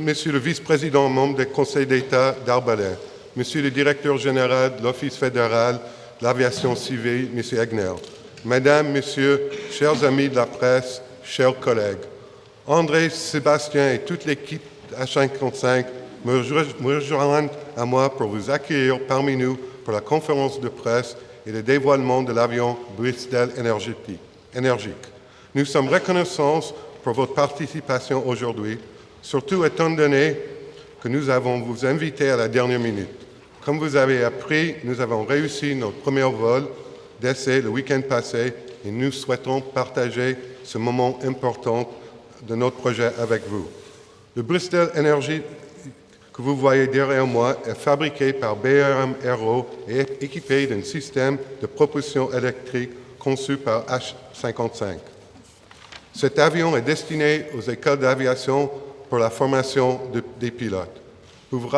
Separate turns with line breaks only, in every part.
Monsieur le vice-président membre du Conseil d'État d'Arbalais, Monsieur le directeur général de l'Office fédéral de l'aviation civile, Monsieur Egner, Madame, Messieurs, chers amis de la presse, chers collègues, André, Sébastien et toute l'équipe H55 me rejoignent à moi pour vous accueillir parmi nous pour la conférence de presse et le dévoilement de l'avion Bristol Énergique. Nous sommes reconnaissants pour votre participation aujourd'hui, surtout étant donné que nous avons vous invité à la dernière minute. Comme vous avez appris, nous avons réussi notre premier vol d'essai le week-end passé et nous souhaitons partager ce moment important de notre projet avec vous. Le Bristol Energy que vous voyez derrière moi est fabriqué par BRM Aero et est équipé d'un système de propulsion électrique conçu par H55. Cet avion est destiné aux écoles d'aviation pour la formation des pilotes. Pour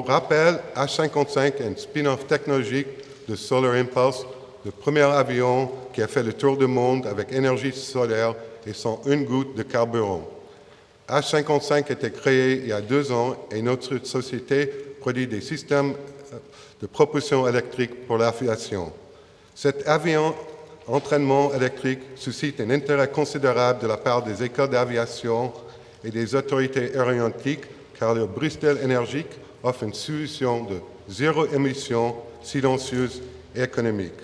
rappel, H55 est un spin-off technologique de Solar Impulse, le premier avion qui a fait le tour du monde avec énergie solaire et sans une goutte de carburant. H55 a été créé il y a 2 ans et notre société produit des systèmes de propulsion électrique pour l'aviation. Cet avion entraînement électrique suscite un intérêt considérable de la part des écoles d'aviation et des autorités aéronautiques car le Bristol Énergique offre une solution de zéro émission, silencieuse et économique.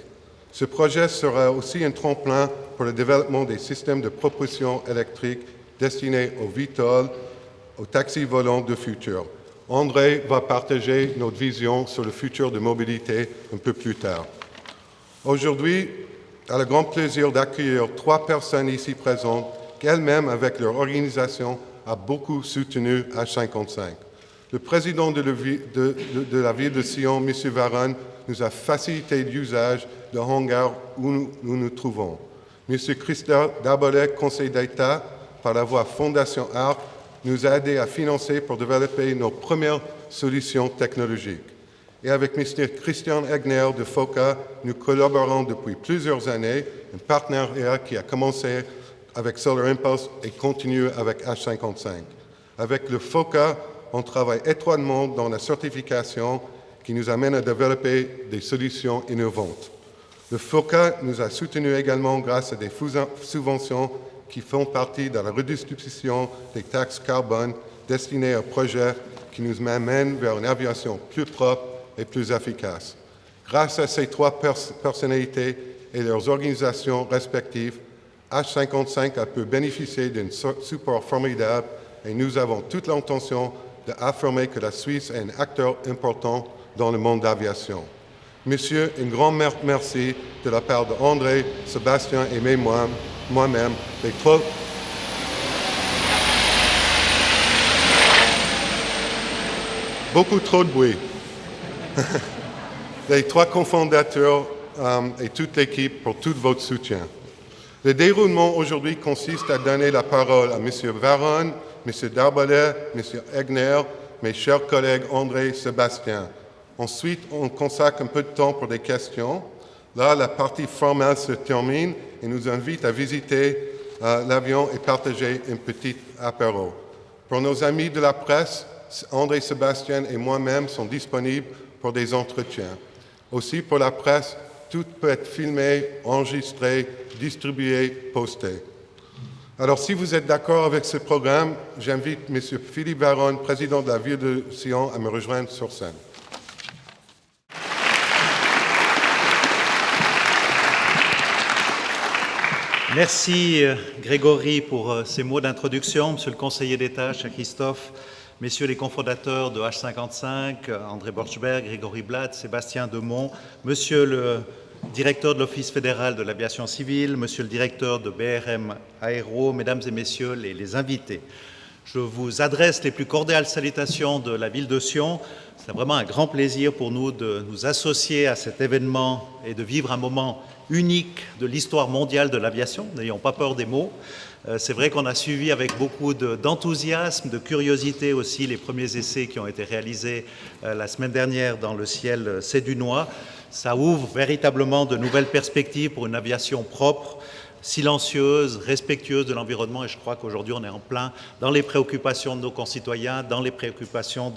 Ce projet sera aussi un tremplin pour le développement des systèmes de propulsion électrique destinés aux VTOL, aux taxis volants du futur. André va partager notre vision sur le futur de mobilité un peu plus tard. Aujourd'hui, a le grand plaisir d'accueillir 3 personnes ici présentes qui elles-mêmes, avec leur organisation, a beaucoup soutenu H55. Le président de la ville de Sion, M. Varane, nous a facilité l'usage de hangar où nous nous trouvons. M. Christophe Darbolet, conseiller d'État, par la voie Fondation ARC, nous a aidés à financer pour développer nos premières solutions technologiques. Et avec M. Christian Egner de FOCA, nous collaborons depuis plusieurs années, un partenariat qui a commencé avec Solar Impulse et continue avec H55. Avec le FOCA, on travaille étroitement dans la certification qui nous amène à développer des solutions innovantes. Le FOCA nous a soutenus également grâce à des subventions qui font partie de la redistribution des taxes carbone destinées aux projets qui nous amènent vers une aviation plus propre et plus efficace. Grâce à ces 3 personnalités et leurs organisations respectives, H55 a pu bénéficier d'un support formidable et nous avons toute l'intention d'affirmer que la Suisse est un acteur important dans le monde d'aviation. Monsieur, un grand merci de la part d'André, Sébastien et moi-même. Beaucoup trop de bruit. Les 3 cofondateurs et toute l'équipe pour tout votre soutien. Le déroulement aujourd'hui consiste à donner la parole à M. Varane, M. Darbolet, M. Egner, mes chers collègues André et Sébastien. Ensuite, on consacre un peu de temps pour des questions. Là, la partie formelle se termine et nous invite à visiter l'avion et partager un petit apéro. Pour nos amis de la presse, André, Sébastien et moi-même sont disponibles pour des entretiens. Aussi, pour la presse, tout peut être filmé, enregistré, distribué, posté. Alors, si vous êtes d'accord avec ce programme, j'invite M. Philippe Varane, président de la ville de Sion, à me rejoindre sur scène.
Merci Grégory pour ces mots d'introduction. Monsieur le conseiller d'État, cher Christophe, messieurs les cofondateurs de H55, André Borchberg, Grégory Blatt, Sébastien Demont, monsieur le directeur de l'Office fédéral de l'aviation civile, monsieur le directeur de BRM Aero, mesdames et messieurs les invités. Je vous adresse les plus cordiales salutations de la ville de Sion. C'est vraiment un grand plaisir pour nous de nous associer à cet événement et de vivre un moment unique de l'histoire mondiale de l'aviation. N'ayons pas peur des mots. C'est vrai qu'on a suivi avec beaucoup d'enthousiasme, de curiosité aussi les premiers essais qui ont été réalisés la semaine dernière dans le ciel sédunois. Ça ouvre véritablement de nouvelles perspectives pour une aviation propre, silencieuse, respectueuse de l'environnement, et je crois qu'aujourd'hui on est en plein dans les préoccupations de nos concitoyens, dans les préoccupations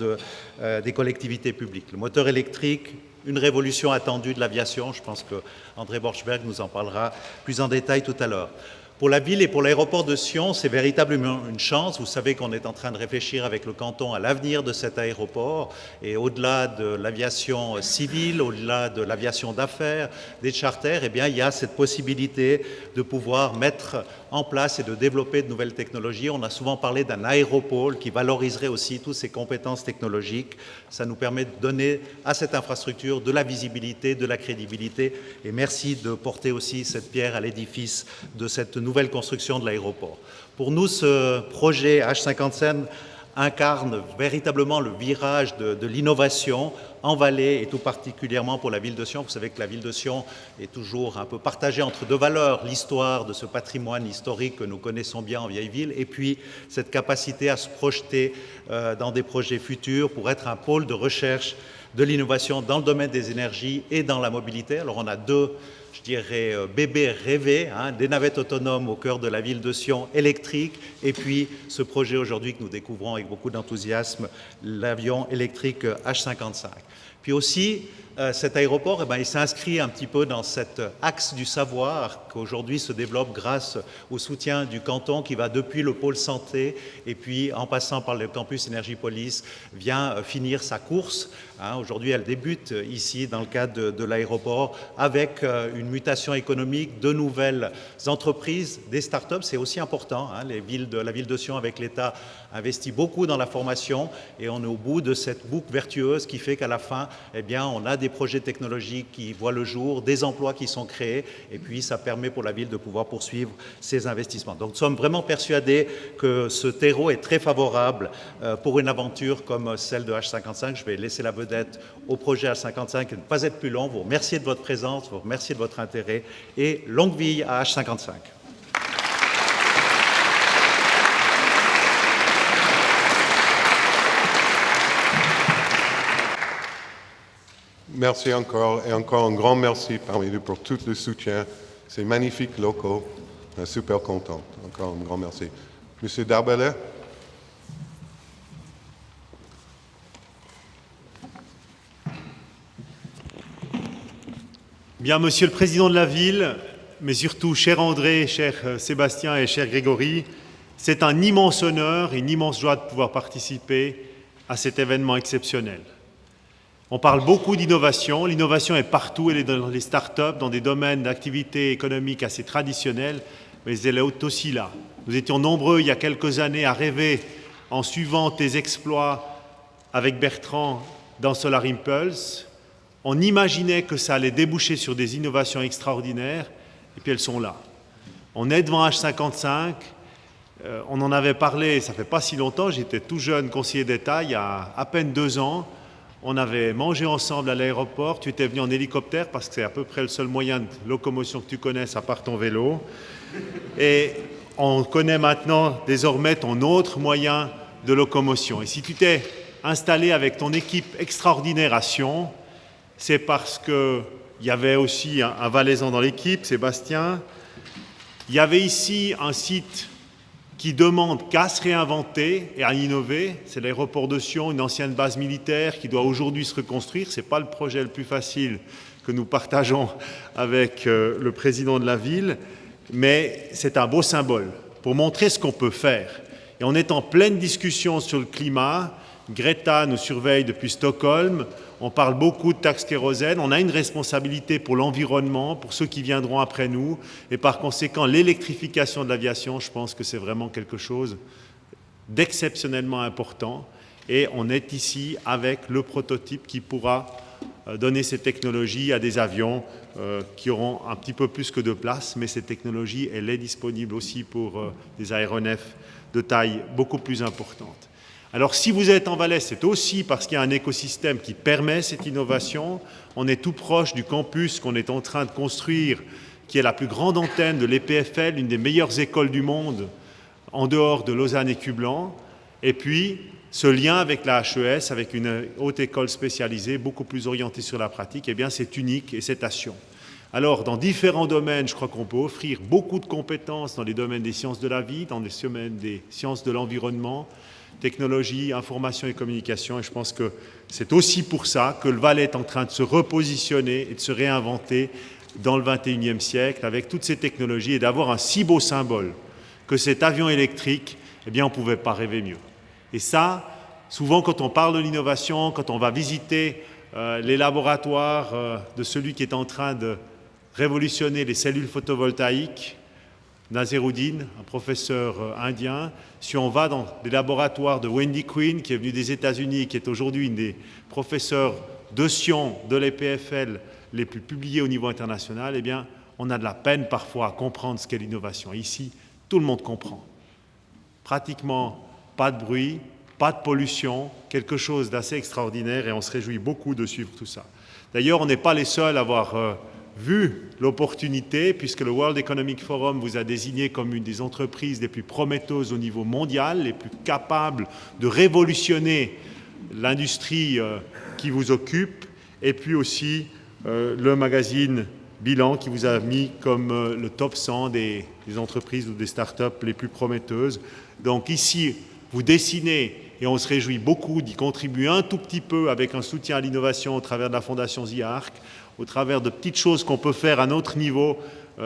des collectivités publiques. Le moteur électrique, une révolution attendue de l'aviation, je pense que André Borschberg nous en parlera plus en détail tout à l'heure. Pour la ville et pour l'aéroport de Sion, c'est véritablement une chance. Vous savez qu'on est en train de réfléchir avec le canton à l'avenir de cet aéroport, et au-delà de l'aviation civile, au-delà de l'aviation d'affaires, des charters, eh bien, il y a cette possibilité de pouvoir mettre en place et de développer de nouvelles technologies. On a souvent parlé d'un aéropôle qui valoriserait aussi toutes ces compétences technologiques. Ça nous permet de donner à cette infrastructure de la visibilité, de la crédibilité, et merci de porter aussi cette pierre à l'édifice de cette nouvelle construction de l'aéroport. Pour nous, ce projet H50 incarne véritablement le virage de l'innovation en Valais et tout particulièrement pour la ville de Sion. Vous savez que la ville de Sion est toujours un peu partagée entre deux valeurs, l'histoire de ce patrimoine historique que nous connaissons bien en vieille ville et puis cette capacité à se projeter dans des projets futurs pour être un pôle de recherche de l'innovation dans le domaine des énergies et dans la mobilité. Alors on a deux, je dirais, bébés rêvés, des navettes autonomes au cœur de la ville de Sion électriques, et puis ce projet aujourd'hui que nous découvrons avec beaucoup d'enthousiasme, l'avion électrique H55. Puis aussi, cet aéroport, il s'inscrit un petit peu dans cet axe du savoir qu'aujourd'hui se développe grâce au soutien du canton qui va depuis le pôle santé et puis en passant par le campus Énergie-Police vient finir sa course. Aujourd'hui, elle débute ici dans le cadre de l'aéroport avec une mutation économique, de nouvelles entreprises, des startups. C'est aussi important. La ville de Sion avec l'État investit beaucoup dans la formation et on est au bout de cette boucle vertueuse qui fait qu'à la fin, on a des projets technologiques qui voient le jour, des emplois qui sont créés et puis ça permet pour la ville de pouvoir poursuivre ses investissements. Donc nous sommes vraiment persuadés que ce terreau est très favorable pour une aventure comme celle de H55. Je vais laisser la vedette au projet H55 et ne pas être plus long. Vous remercier de votre présence, vous remercier de votre intérêt et longue vie à H55.
Merci encore, et encore un grand merci parmi nous pour tout le soutien. C'est magnifique locaux, super content. Encore un grand merci. Monsieur Darbelet.
Bien, Monsieur le Président de la Ville, mais surtout cher André, cher Sébastien et cher Grégory, c'est un immense honneur et une immense joie de pouvoir participer à cet événement exceptionnel. On parle beaucoup d'innovation. L'innovation est partout, elle est dans les start-up, dans des domaines d'activité économique assez traditionnels, mais elle est aussi là. Nous étions nombreux il y a quelques années à rêver, en suivant tes exploits avec Bertrand dans Solar Impulse. On imaginait que ça allait déboucher sur des innovations extraordinaires, et puis elles sont là. On est devant H55, on en avait parlé, ça fait pas si longtemps, j'étais tout jeune conseiller d'État, il y a à peine 2 ans. On avait mangé ensemble à l'aéroport, tu étais venu en hélicoptère parce que c'est à peu près le seul moyen de locomotion que tu connaisses à part ton vélo. Et on connaît maintenant désormais ton autre moyen de locomotion. Et si tu t'es installé avec ton équipe extraordinaire à Sion, c'est parce qu'il y avait aussi un Valaisan dans l'équipe, Sébastien. Il y avait ici un site qui demande qu'à se réinventer et à innover. C'est l'aéroport de Sion, une ancienne base militaire qui doit aujourd'hui se reconstruire. Ce n'est pas le projet le plus facile que nous partageons avec le président de la ville, mais c'est un beau symbole pour montrer ce qu'on peut faire. Et on est en pleine discussion sur le climat. Greta nous surveille depuis Stockholm. On parle beaucoup de taxes kérosène. On a une responsabilité pour l'environnement, pour ceux qui viendront après nous. Et par conséquent, l'électrification de l'aviation, je pense que c'est vraiment quelque chose d'exceptionnellement important. Et on est ici avec le prototype qui pourra donner ces technologies à des avions qui auront un petit peu plus que de place. Mais cette technologie, elle est disponible aussi pour des aéronefs de taille beaucoup plus importante. Alors si vous êtes en Valais, c'est aussi parce qu'il y a un écosystème qui permet cette innovation. On est tout proche du campus qu'on est en train de construire, qui est la plus grande antenne de l'EPFL, une des meilleures écoles du monde, en dehors de Lausanne et Cublan. Et puis, ce lien avec la HES, avec une haute école spécialisée, beaucoup plus orientée sur la pratique, eh bien c'est unique et c'est à Sion. Alors, dans différents domaines, je crois qu'on peut offrir beaucoup de compétences dans les domaines des sciences de la vie, dans les domaines des sciences de l'environnement, technologie, information et communication. Et je pense que c'est aussi pour ça que le Valais est en train de se repositionner et de se réinventer dans le XXIe siècle avec toutes ces technologies et d'avoir un si beau symbole que cet avion électrique, eh bien, on ne pouvait pas rêver mieux. Et ça, souvent, quand on parle de l'innovation, quand on va visiter les laboratoires de celui qui est en train de révolutionner les cellules photovoltaïques, Naseeruddin, un professeur indien, si on va dans les laboratoires de Wendy Quinn, qui est venue des États-Unis, qui est aujourd'hui une des professeurs de Sion de l'EPFL les plus publiés au niveau international, eh bien, on a de la peine parfois à comprendre ce qu'est l'innovation. Ici, tout le monde comprend. Pratiquement pas de bruit, pas de pollution, quelque chose d'assez extraordinaire et on se réjouit beaucoup de suivre tout ça. D'ailleurs, on n'est pas les seuls à avoir vu l'opportunité, puisque le World Economic Forum vous a désigné comme une des entreprises les plus prometteuses au niveau mondial, les plus capables de révolutionner l'industrie qui vous occupe, et puis aussi le magazine Bilan qui vous a mis comme le top 100 des entreprises ou des startups les plus prometteuses. Donc ici, vous dessinez, et on se réjouit beaucoup d'y contribuer un tout petit peu avec un soutien à l'innovation au travers de la Fondation ZIARC, au travers de petites choses qu'on peut faire à notre niveau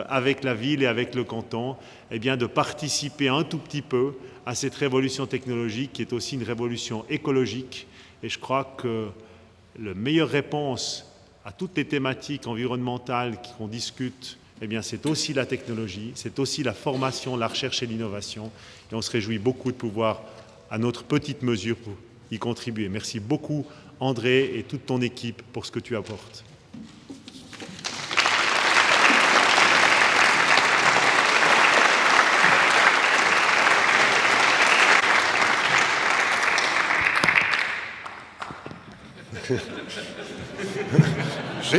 avec la ville et avec le canton, eh bien de participer un tout petit peu à cette révolution technologique qui est aussi une révolution écologique. Et je crois que la meilleure réponse à toutes les thématiques environnementales qu'on discute, eh bien c'est aussi la technologie, c'est aussi la formation, la recherche et l'innovation. Et on se réjouit beaucoup de pouvoir, à notre petite mesure, y contribuer. Merci beaucoup, André, et toute ton équipe pour ce que tu apportes.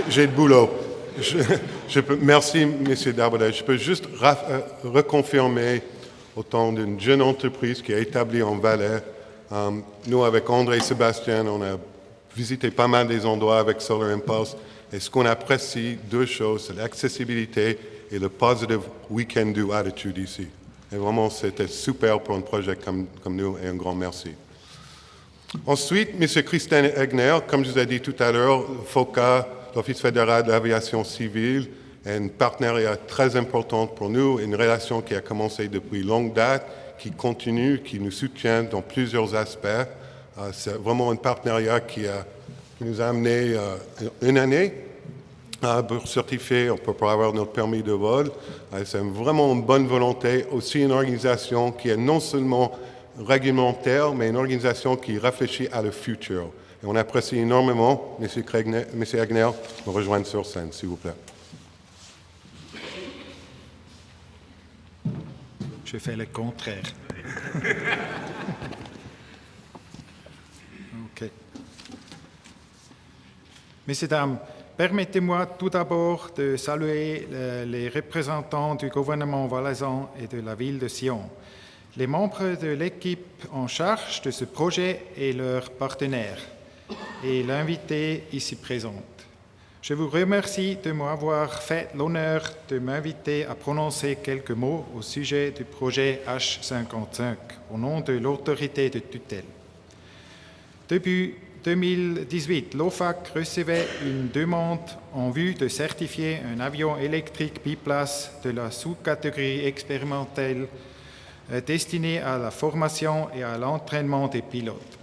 J'ai de boulot. Merci, M. Darbolet. Je peux juste reconfirmer, autant d'une jeune entreprise qui est établie en Valais. Nous, avec André et Sébastien, on a visité pas mal des endroits avec Solar Impulse. Et ce qu'on apprécie, deux choses, c'est l'accessibilité et le positive we can do attitude ici. Et vraiment, c'était super pour un projet comme nous, et un grand merci. Ensuite, M. Christian Egner, comme je vous ai dit tout à l'heure, FOCA, l'Office fédéral de l'aviation civile, est un partenariat très important pour nous, une relation qui a commencé depuis longue date, qui continue, qui nous soutient dans plusieurs aspects. C'est vraiment un partenariat qui nous a amené une année pour certifier, pour avoir notre permis de vol. C'est vraiment une bonne volonté, aussi une organisation qui est non seulement réglementaire, mais une organisation qui réfléchit à le futur. Et on apprécie énormément, M. Egner, me rejoindre sur scène, s'il vous plaît.
Je fais le contraire. OK. Messieurs, dames, permettez-moi tout d'abord de saluer les représentants du gouvernement valaisan et de la ville de Sion, les membres de l'équipe en charge de ce projet et leurs partenaires, et l'invité ici présente. Je vous remercie de m'avoir fait l'honneur de m'inviter à prononcer quelques mots au sujet du projet H55, au nom de l'autorité de tutelle. Depuis 2018, l'OFAC recevait une demande en vue de certifier un avion électrique biplace de la sous-catégorie expérimentale destiné à la formation et à l'entraînement des pilotes.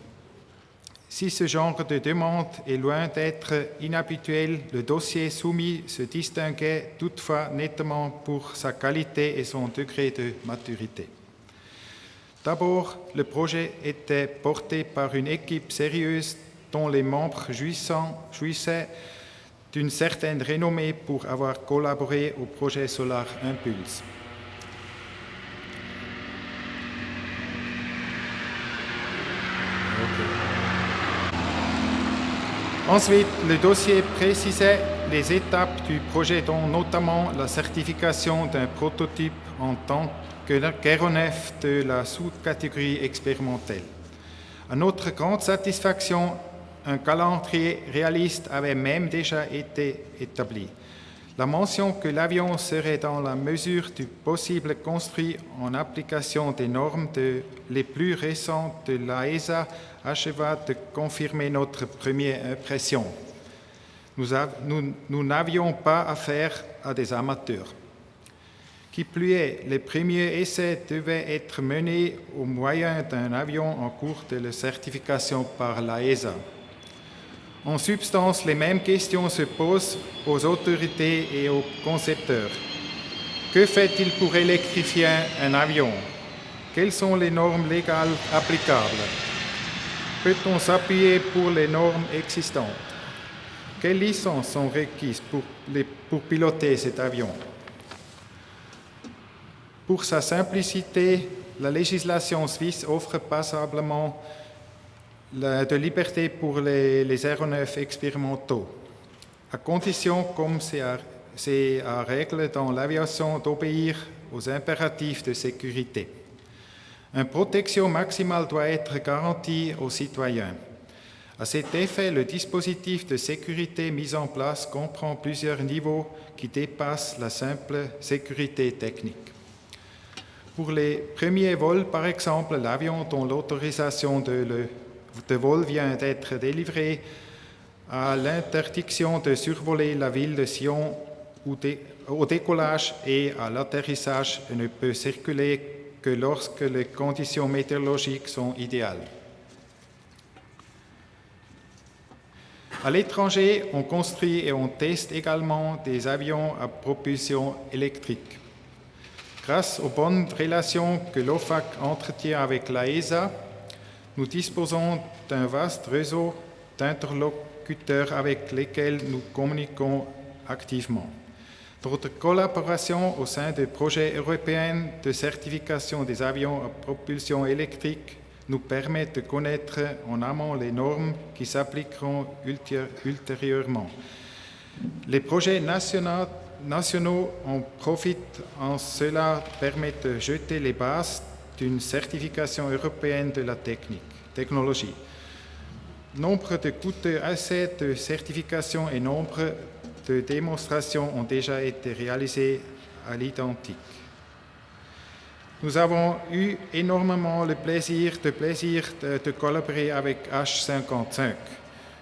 Si ce genre de demande est loin d'être inhabituel, le dossier soumis se distinguait toutefois nettement pour sa qualité et son degré de maturité. D'abord, le projet était porté par une équipe sérieuse dont les membres jouissaient d'une certaine renommée pour avoir collaboré au projet Solar Impulse. Ensuite, le dossier précisait les étapes du projet, dont notamment la certification d'un prototype en tant qu'aéronef de la sous-catégorie expérimentale. À notre grande satisfaction, un calendrier réaliste avait même déjà été établi. La mention que l'avion serait dans la mesure du possible construit en application des normes les plus récentes de l'AESA acheva de confirmer notre première impression. Nous n'avions pas affaire à des amateurs. Qui plus est, les premiers essais devaient être menés au moyen d'un avion en cours de certification par l'AESA. En substance, les mêmes questions se posent aux autorités et aux concepteurs. Que fait-il pour électrifier un avion? Quelles sont les normes légales applicables? Peut-on s'appuyer pour les normes existantes? Quelles licences sont requises pour piloter cet avion? Pour sa simplicité, la législation suisse offre passablement de liberté pour les aéronefs expérimentaux, à condition, comme c'est à règle dans l'aviation, d'obéir aux impératifs de sécurité. Une protection maximale doit être garantie aux citoyens. À cet effet, le dispositif de sécurité mis en place comprend plusieurs niveaux qui dépassent la simple sécurité technique. Pour les premiers vols, par exemple, l'avion dont l'autorisation de vol vient d'être délivrée a l'interdiction de survoler la ville de Sion au décollage et à l'atterrissage et ne peut circuler que lorsque les conditions météorologiques sont idéales. À l'étranger, on construit et on teste également des avions à propulsion électrique. Grâce aux bonnes relations que l'OFAC entretient avec l'AESA, nous disposons d'un vaste réseau d'interlocuteurs avec lesquels nous communiquons activement. Notre collaboration au sein du projet européen de certification des avions à propulsion électrique nous permet de connaître en amont les normes qui s'appliqueront ultérieurement. Les projets nationaux en profitent, en cela permettent de jeter les bases d'une certification européenne de la technologie. Nombre de coûteux essais de certification et nombre de démonstrations ont déjà été réalisés à l'identique. Nous avons eu énormément le plaisir de collaborer avec H55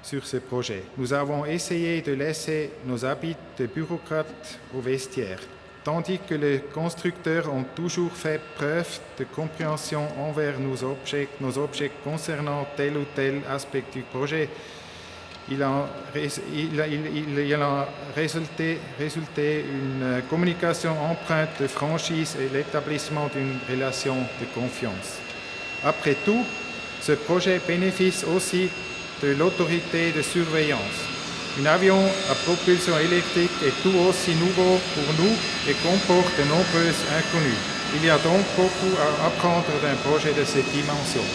sur ce projet. Nous avons essayé de laisser nos habits de bureaucrates au vestiaire, tandis que les constructeurs ont toujours fait preuve de compréhension envers nos objets concernant tel ou tel aspect du projet. Il en a résulté une communication empreinte de franchise et l'établissement d'une relation de confiance. Après tout, ce projet bénéficie aussi de l'autorité de surveillance. Un avion à propulsion électrique est tout aussi nouveau pour nous et comporte de nombreuses inconnues. Il y a donc beaucoup à apprendre d'un projet de cette dimension.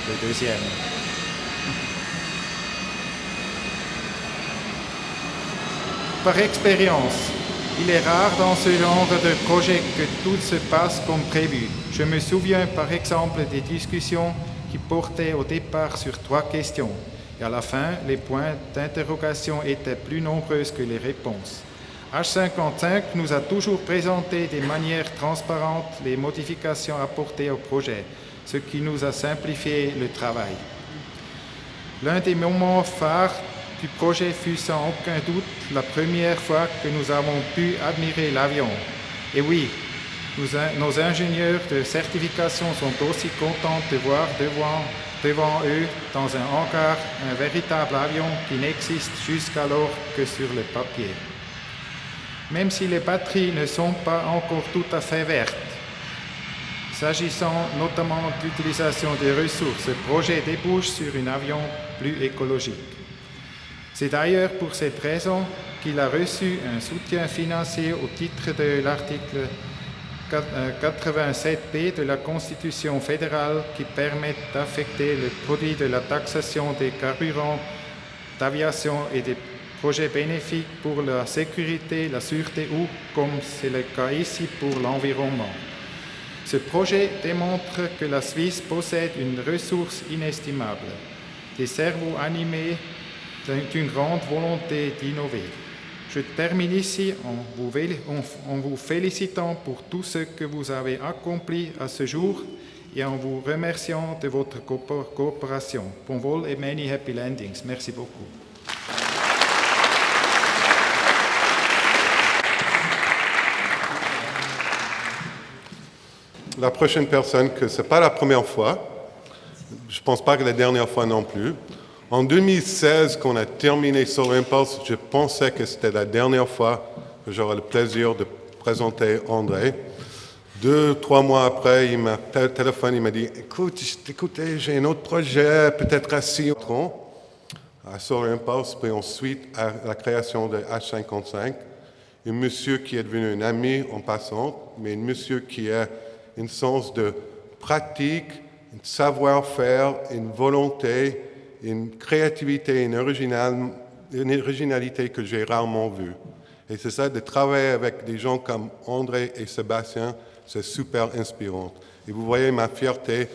Le deuxième. Par expérience, il est rare dans ce genre de projet que tout se passe comme prévu. Je me souviens par exemple des discussions qui portaient au départ sur 3 questions. Et à la fin, les points d'interrogation étaient plus nombreux que les réponses. H55 nous a toujours présenté de manière transparente les modifications apportées au projet, ce qui nous a simplifié le travail. L'un des moments phares du projet fut sans aucun doute la première fois que nous avons pu admirer l'avion. Et oui, nos ingénieurs de certification sont aussi contents de voir devant eux, dans un hangar, un véritable avion qui n'existe jusqu'alors que sur le papier. Même si les batteries ne sont pas encore tout à fait vertes, s'agissant notamment d'utilisation des ressources, ce projet débouche sur un avion plus écologique. C'est d'ailleurs pour cette raison qu'il a reçu un soutien financier au titre de l'article 87B de la Constitution fédérale qui permet d'affecter le produit de la taxation des carburants d'aviation et des projets bénéfiques pour la sécurité, la sûreté ou, comme c'est le cas ici, pour l'environnement. Ce projet démontre que la Suisse possède une ressource inestimable. des cerveaux animés d'une grande volonté d'innover. Je termine ici en vous félicitant pour tout ce que vous avez accompli à ce jour et en vous remerciant de votre coopération. Bon vol et many happy landings. Merci beaucoup.
La prochaine personne, que ce n'est pas la première fois, je ne pense pas que la dernière fois non plus. En 2016, quand on a terminé Solar Impulse, je pensais que c'était la dernière fois que j'aurais le plaisir de présenter André. 2-3 mois après, il m'a téléphoné, il m'a dit « Écoutez, j'ai un autre projet, peut-être à 6 ans, à Solar Impulse, puis ensuite à la création de H55. Un monsieur qui est devenu un ami en passant, mais un monsieur qui a un sens de pratique, un savoir-faire, une volonté, une créativité, une originalité que j'ai rarement vue. Et c'est ça, de travailler avec des gens comme André et Sébastien, c'est super inspirant. Et vous voyez ma fierté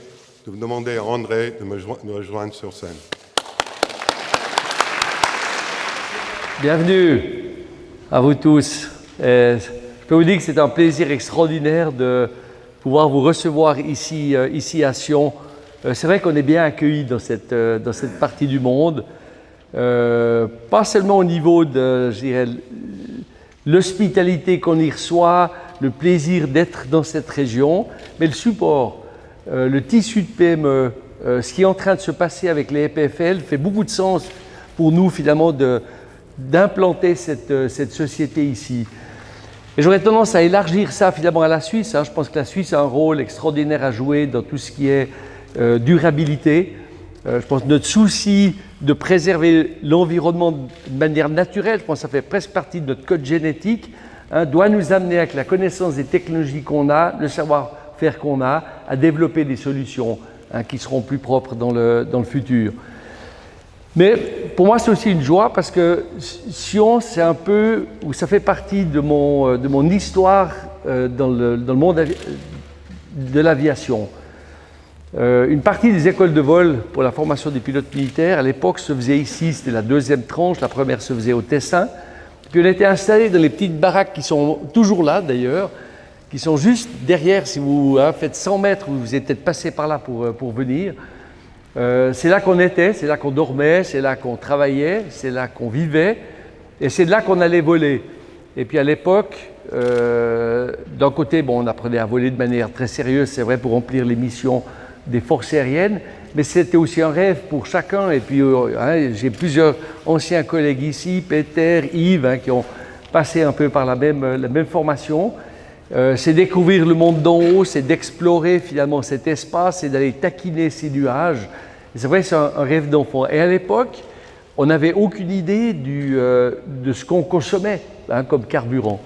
de vous demander à André de me rejoindre sur scène.
Bienvenue à vous tous. Je peux vous dire que c'est un plaisir extraordinaire de pouvoir vous recevoir ici à Sion. C'est vrai qu'on est bien accueillis dans cette partie du monde, pas seulement au niveau de, je dirais, l'hospitalité qu'on y reçoit, le plaisir d'être dans cette région, mais le support, le tissu de PME, ce qui est en train de se passer avec les EPFL fait beaucoup de sens pour nous finalement d'implanter cette société ici. Et j'aurais tendance à élargir ça finalement à la Suisse. Je pense que la Suisse a un rôle extraordinaire à jouer dans tout ce qui est durabilité. Je pense que notre souci de préserver l'environnement de manière naturelle, je pense que ça fait presque partie de notre code génétique, doit nous amener avec la connaissance des technologies qu'on a, le savoir-faire qu'on a, à développer des solutions qui seront plus propres dans le futur. Mais pour moi, c'est aussi une joie parce que Sion, c'est un peu, ou ça fait partie de mon histoire dans le monde de l'aviation. Une partie des écoles de vol pour la formation des pilotes militaires, à l'époque, se faisait ici, c'était la deuxième tranche, la première se faisait au Tessin. Puis on était installés dans les petites baraques qui sont toujours là d'ailleurs, qui sont juste derrière, si vous faites 100 mètres, vous êtes peut-être passé par là pour venir. C'est là qu'on était, c'est là qu'on dormait, c'est là qu'on travaillait, c'est là qu'on vivait, et c'est de là qu'on allait voler. Et puis à l'époque, d'un côté, on apprenait à voler de manière très sérieuse, c'est vrai, pour remplir les missions des forces aériennes, mais c'était aussi un rêve pour chacun. Et puis j'ai plusieurs anciens collègues ici, Peter, Yves, qui ont passé un peu par la même formation. C'est découvrir le monde d'en haut, c'est d'explorer finalement cet espace et d'aller taquiner ces nuages. C'est vrai, c'est un rêve d'enfant. Et à l'époque, on n'avait aucune idée de ce qu'on consommait comme carburant.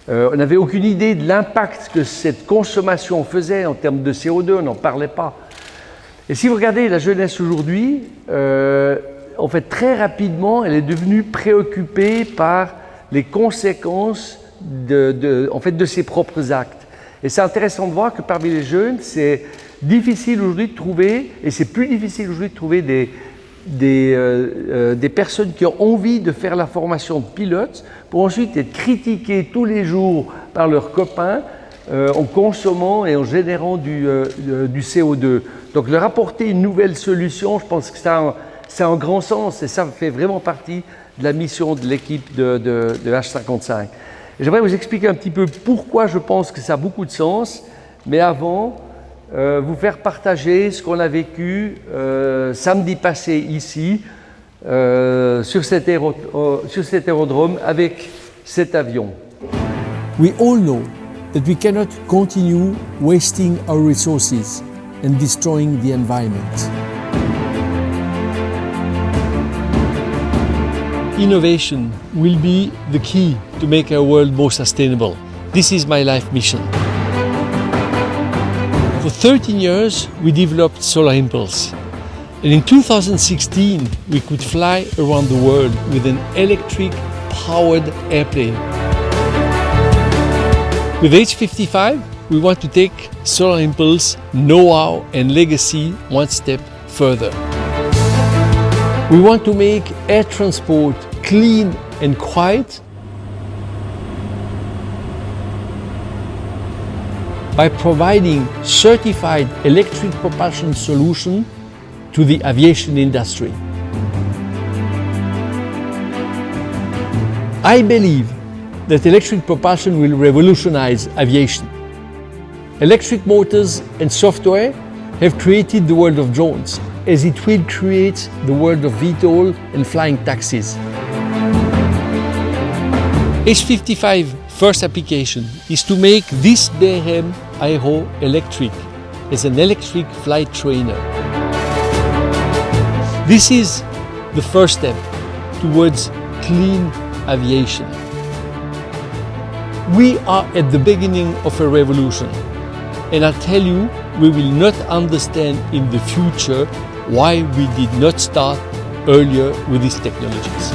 On n'avait aucune idée de l'impact que cette consommation faisait en termes de CO2, on n'en parlait pas. Et si vous regardez la jeunesse aujourd'hui, en fait très rapidement, elle est devenue préoccupée par les conséquences de ses propres actes. Et c'est intéressant de voir que parmi les jeunes, c'est difficile aujourd'hui de trouver, et c'est plus difficile aujourd'hui de trouver des personnes qui ont envie de faire la formation de pilote pour ensuite être critiquées tous les jours par leurs copains en consommant et en générant du CO2. Donc leur apporter une nouvelle solution, je pense que ça a un grand sens et ça fait vraiment partie de la mission de l'équipe de H55. Et j'aimerais vous expliquer un petit peu pourquoi je pense que ça a beaucoup de sens, mais avant, vous faire partager ce qu'on a vécu samedi passé ici, sur cet aérodrome avec cet avion.
We all know that we cannot continue wasting our resources and destroying the environment. Innovation will be the key to make our world more sustainable. This is my life mission. For 13 years, we developed Solar Impulse. And in 2016, we could fly around the world with an electric-powered airplane. With H55, we want to take Solar Impulse know-how and legacy one step further. We want to make air transport clean and quiet by providing certified electric propulsion solution to the aviation industry. I believe that electric propulsion will revolutionize aviation. Electric motors and software have created the world of drones, as it will create the world of VTOL and flying taxis. H55 first application is to make this BRM Aero electric as an electric flight trainer. This is the first step towards clean aviation. We are at the beginning of a revolution, and I tell you, we will not understand in the future why we did not start earlier with these technologies.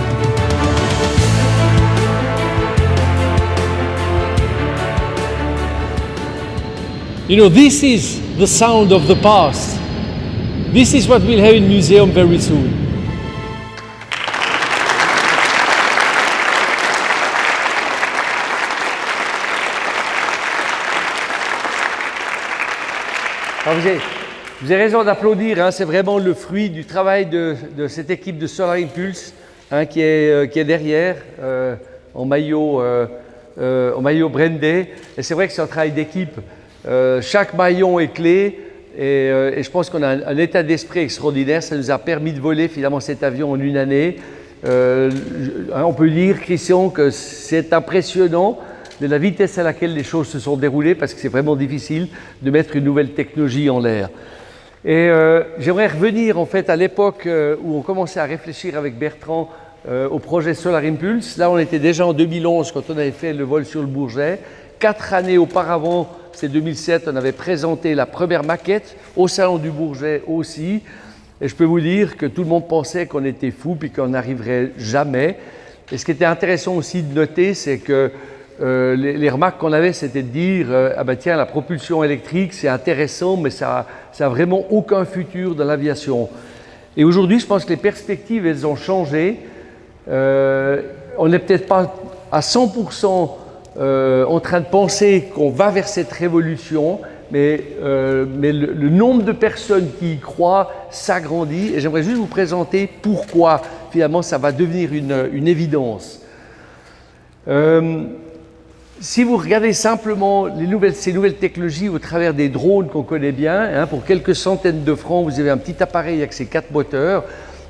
You know, this is the sound of the past. This is what we'll have in museum very soon.
Alors vous avez raison d'applaudir, hein, c'est vraiment le fruit du travail de cette équipe de Solar Impulse, hein, qui est derrière, en maillot brandé. Et c'est vrai que c'est un travail d'équipe. Chaque maillon est clé et je pense qu'on a un état d'esprit extraordinaire. Ça nous a permis de voler finalement cet avion en une année. On peut dire, Christian, que c'est impressionnant de la vitesse à laquelle les choses se sont déroulées, parce que c'est vraiment difficile de mettre une nouvelle technologie en l'air. Et j'aimerais revenir en fait à l'époque où on commençait à réfléchir avec Bertrand au projet Solar Impulse. Là, on était déjà en 2011 quand on avait fait le vol sur le Bourget. 4 années auparavant, c'est 2007, on avait présenté la première maquette au Salon du Bourget aussi. Et je peux vous dire que tout le monde pensait qu'on était fou puis qu'on n'arriverait jamais. Et ce qui était intéressant aussi de noter, c'est que les remarques qu'on avait, c'était de dire ah ben tiens, la propulsion électrique, c'est intéressant, mais ça a vraiment aucun futur dans l'aviation. Et aujourd'hui, je pense que les perspectives, elles ont changé. On n'est peut-être pas à 100% en train de penser qu'on va vers cette révolution, mais le nombre de personnes qui y croient s'agrandit. Et j'aimerais juste vous présenter pourquoi finalement ça va devenir une évidence. Si vous regardez simplement ces nouvelles technologies au travers des drones qu'on connaît bien, hein, pour quelques centaines de francs, vous avez un petit appareil avec ses 4 moteurs.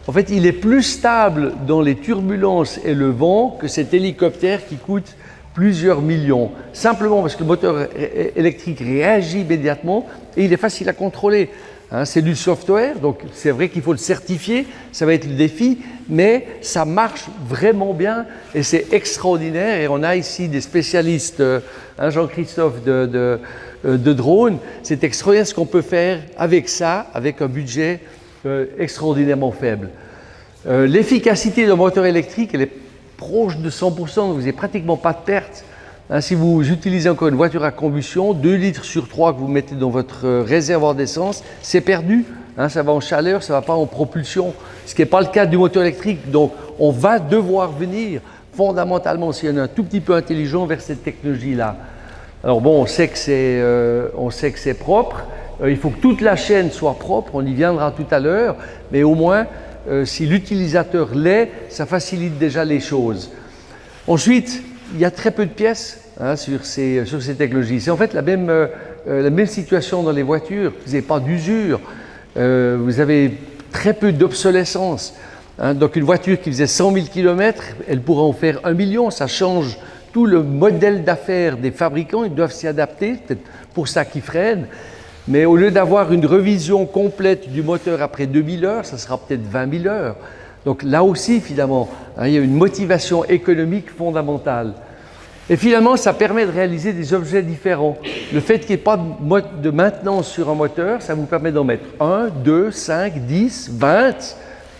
En fait, il est plus stable dans les turbulences et le vent que cet hélicoptère qui coûte plusieurs millions. Simplement parce que le moteur électrique réagit immédiatement et il est facile à contrôler. Hein, c'est du software, donc c'est vrai qu'il faut le certifier, ça va être le défi, mais ça marche vraiment bien et c'est extraordinaire. Et on a ici des spécialistes, hein, Jean-Christophe de drones. C'est extraordinaire ce qu'on peut faire avec ça, avec un budget extraordinairement faible. L'efficacité d'un moteur électrique, elle est proche de 100%, donc vous n'avez pratiquement pas de perte. Hein, si vous utilisez encore une voiture à combustion, 2 litres sur 3 que vous mettez dans votre réservoir d'essence, c'est perdu. Hein, ça va en chaleur, ça ne va pas en propulsion, ce qui n'est pas le cas du moteur électrique. Donc on va devoir venir fondamentalement, si on est un tout petit peu intelligent, vers cette technologie-là. Alors bon, on sait que c'est propre, il faut que toute la chaîne soit propre, on y viendra tout à l'heure, mais au moins, si l'utilisateur l'est, ça facilite déjà les choses. Ensuite, il y a très peu de pièces, hein, sur ces technologies. C'est en fait la même situation dans les voitures. Vous n'avez pas d'usure, vous avez très peu d'obsolescence. Hein. Donc une voiture qui faisait 100 000 km, elle pourra en faire 1 million. Ça change tout le modèle d'affaires des fabricants. Ils doivent s'y adapter, peut-être pour ça qu'ils freinent. Mais au lieu d'avoir une revision complète du moteur après 2000 heures, ça sera peut-être 20 000 heures. Donc là aussi, finalement, hein, il y a une motivation économique fondamentale. Et finalement, ça permet de réaliser des objets différents. Le fait qu'il n'y ait pas de maintenance sur un moteur, ça vous permet d'en mettre 1, 2, 5, 10, 20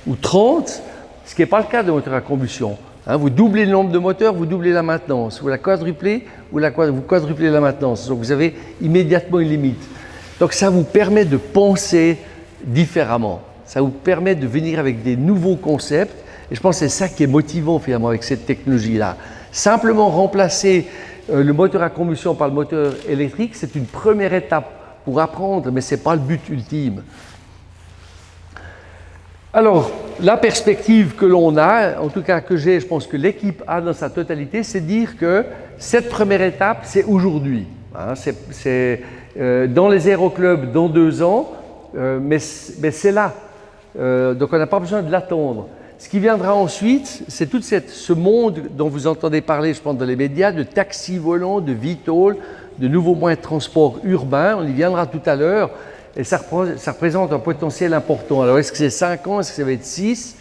ou 30, ce qui n'est pas le cas de moteur à combustion. Hein, vous doublez le nombre de moteurs, vous doublez la maintenance. Vous la quadruplez, vous quadruplez la maintenance. Donc vous avez immédiatement une limite. Donc ça vous permet de penser différemment. Ça vous permet de venir avec des nouveaux concepts. Et je pense que c'est ça qui est motivant finalement avec cette technologie-là. Simplement remplacer le moteur à combustion par le moteur électrique, c'est une première étape pour apprendre, mais ce n'est pas le but ultime. Alors, la perspective que l'on a, en tout cas que j'ai, je pense que l'équipe a dans sa totalité, c'est de dire que cette première étape, c'est aujourd'hui. Hein, c'est dans les aéroclubs dans 2 ans, mais c'est là. Donc on n'a pas besoin de l'attendre. Ce qui viendra ensuite, c'est tout ce monde dont vous entendez parler, je pense, dans les médias, de taxis volants, de VTOL, de nouveaux moyens de transport urbains. On y viendra tout à l'heure. Et ça représente un potentiel important. Alors, est-ce que c'est 5 ans? Est-ce que ça va être 6?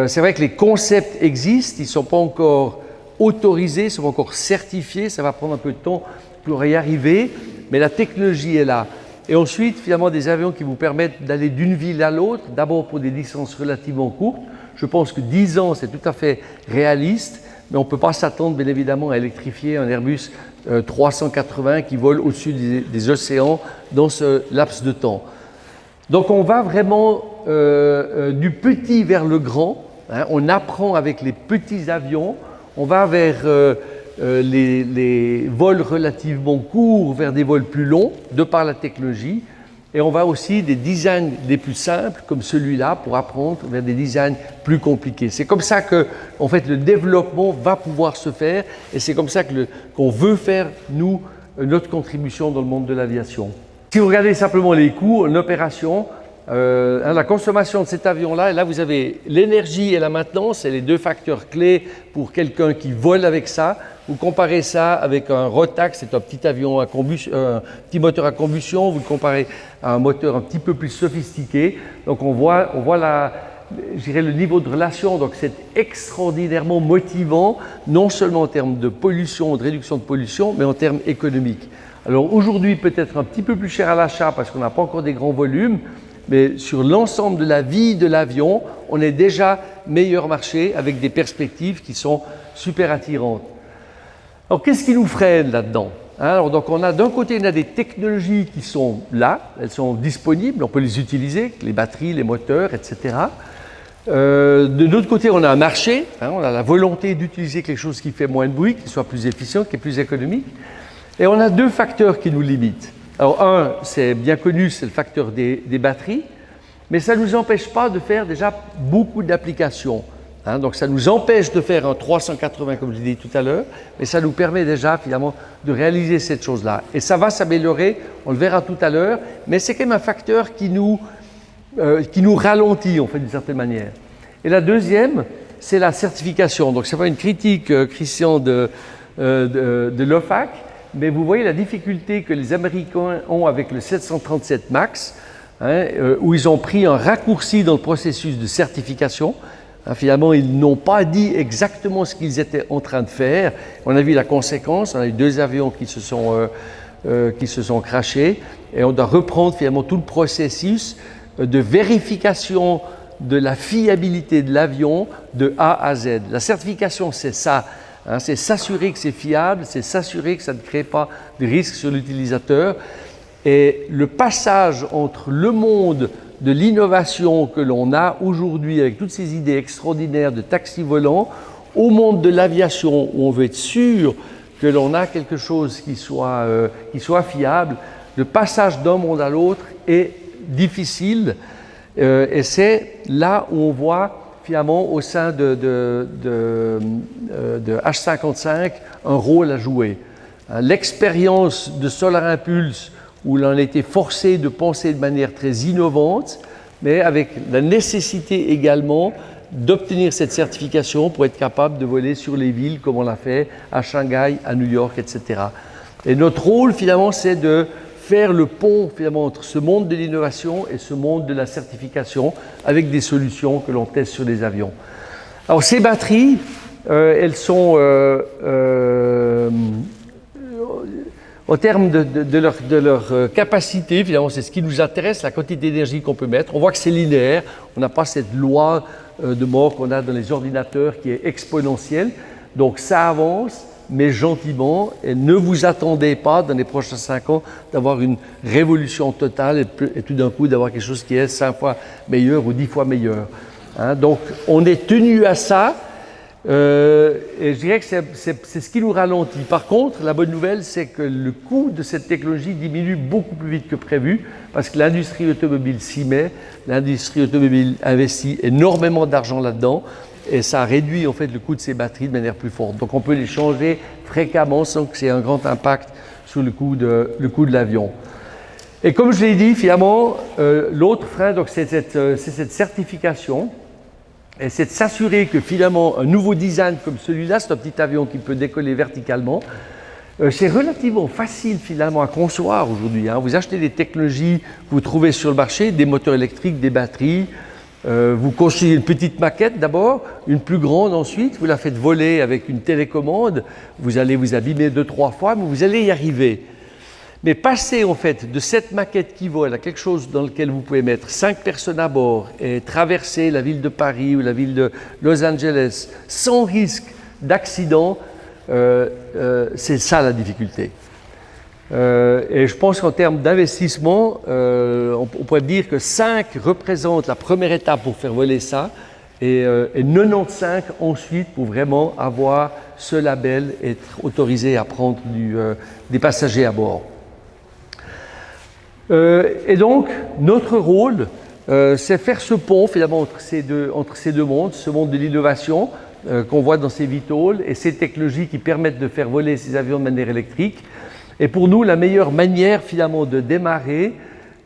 C'est vrai que les concepts existent. Ils ne sont pas encore autorisés, ils ne sont pas encore certifiés. Ça va prendre un peu de temps pour y arriver. Mais la technologie est là. Et ensuite, finalement, des avions qui vous permettent d'aller d'une ville à l'autre, d'abord pour des distances relativement courtes. Je pense que 10 ans, c'est tout à fait réaliste, mais on ne peut pas s'attendre, bien évidemment, à électrifier un Airbus 380 qui vole au-dessus des océans dans ce laps de temps. Donc, on va vraiment du petit vers le grand. Hein, on apprend avec les petits avions. On va vers les vols relativement courts, vers des vols plus longs, de par la technologie. Et on va aussi des designs les plus simples, comme celui-là, pour apprendre vers des designs plus compliqués. C'est comme ça que, en fait, le développement va pouvoir se faire, et c'est comme ça qu'on veut faire, nous, notre contribution dans le monde de l'aviation. Si vous regardez simplement les coûts en opération, la consommation de cet avion-là, et là vous avez l'énergie et la maintenance, c'est les 2 facteurs clés pour quelqu'un qui vole avec ça. Vous comparez ça avec un Rotax, c'est un petit avion à combustion, un petit moteur à combustion, vous le comparez à un moteur un petit peu plus sophistiqué. Donc on voit je dirais, le niveau de relation, donc c'est extraordinairement motivant, non seulement en termes de pollution, de réduction de pollution, mais en termes économiques. Alors aujourd'hui, peut-être un petit peu plus cher à l'achat parce qu'on n'a pas encore des grands volumes, mais sur l'ensemble de la vie de l'avion, on est déjà meilleur marché avec des perspectives qui sont super attirantes. Alors, qu'est-ce qui nous freine là-dedans? Alors, donc, d'un côté, on a des technologies qui sont là, elles sont disponibles, on peut les utiliser, les batteries, les moteurs, etc. De l'autre côté, on a un marché, on a la volonté d'utiliser quelque chose qui fait moins de bruit, qui soit plus efficient, qui est plus économique. Et on a 2 facteurs qui nous limitent. Alors, un, c'est bien connu, c'est le facteur des batteries, mais ça ne nous empêche pas de faire déjà beaucoup d'applications. Donc ça nous empêche de faire un 380 comme je l'ai dit tout à l'heure, mais ça nous permet déjà finalement de réaliser cette chose-là. Et ça va s'améliorer, on le verra tout à l'heure, mais c'est quand même un facteur qui nous ralentit en fait d'une certaine manière. Et la deuxième, c'est la certification. Donc c'est pas une critique, Christian, de l'OFAC, mais vous voyez la difficulté que les Américains ont avec le 737 MAX, où ils ont pris un raccourci dans le processus de certification. Finalement, ils n'ont pas dit exactement ce qu'ils étaient en train de faire. On a vu la conséquence, on a eu 2 avions qui se sont crashés et on doit reprendre finalement tout le processus de vérification de la fiabilité de l'avion de A à Z. La certification, c'est ça, c'est s'assurer que c'est fiable, c'est s'assurer que ça ne crée pas de risques sur l'utilisateur. Et le passage entre le monde de l'innovation que l'on a aujourd'hui avec toutes ces idées extraordinaires de taxis volants au monde de l'aviation où on veut être sûr que l'on a quelque chose qui soit fiable, le passage d'un monde à l'autre est difficile et c'est là où on voit finalement au sein de H55 un rôle à jouer. L'expérience de Solar Impulse où l'on a été forcé de penser de manière très innovante, mais avec la nécessité également d'obtenir cette certification pour être capable de voler sur les villes comme on l'a fait à Shanghai, à New York, etc. Et notre rôle finalement, c'est de faire le pont finalement entre ce monde de l'innovation et ce monde de la certification avec des solutions que l'on teste sur les avions. Alors ces batteries, elles sont au terme de leur capacité, finalement, c'est ce qui nous intéresse, la quantité d'énergie qu'on peut mettre. On voit que c'est linéaire, on n'a pas cette loi de mort qu'on a dans les ordinateurs qui est exponentielle. Donc ça avance, mais gentiment, et ne vous attendez pas dans les prochains 5 ans d'avoir une révolution totale et tout d'un coup d'avoir quelque chose qui est 5 fois meilleur ou 10 fois meilleur. Hein, donc on est tenu à ça, et je dirais que c'est ce qui nous ralentit. Par contre, la bonne nouvelle, c'est que le coût de cette technologie diminue beaucoup plus vite que prévu, parce que l'industrie automobile s'y met, l'industrie automobile investit énormément d'argent là-dedans, et ça réduit en fait le coût de ces batteries de manière plus forte. Donc on peut les changer fréquemment sans que c'est un grand impact sur le coût de l'avion. Et comme je l'ai dit, finalement, l'autre frein, c'est cette certification. Et c'est de s'assurer que finalement un nouveau design comme celui-là, c'est un petit avion qui peut décoller verticalement, c'est relativement facile finalement à concevoir aujourd'hui. Hein. Vous achetez des technologies que vous trouvez sur le marché, des moteurs électriques, des batteries, vous construisez une petite maquette d'abord, une plus grande ensuite, vous la faites voler avec une télécommande, vous allez vous abîmer 2-3 fois, mais vous allez y arriver. Mais passer en fait de cette maquette qui vole à quelque chose dans lequel vous pouvez mettre 5 personnes à bord et traverser la ville de Paris ou la ville de Los Angeles sans risque d'accident, c'est ça la difficulté. Et je pense qu'en termes d'investissement, on pourrait dire que 5 représentent la première étape pour faire voler ça et 95 ensuite pour vraiment avoir ce label et être autorisé à prendre des passagers à bord. Et donc, notre rôle, c'est faire ce pont finalement entre ces deux mondes, ce monde de l'innovation qu'on voit dans ces VTOL et ces technologies qui permettent de faire voler ces avions de manière électrique. Et pour nous, la meilleure manière finalement de démarrer,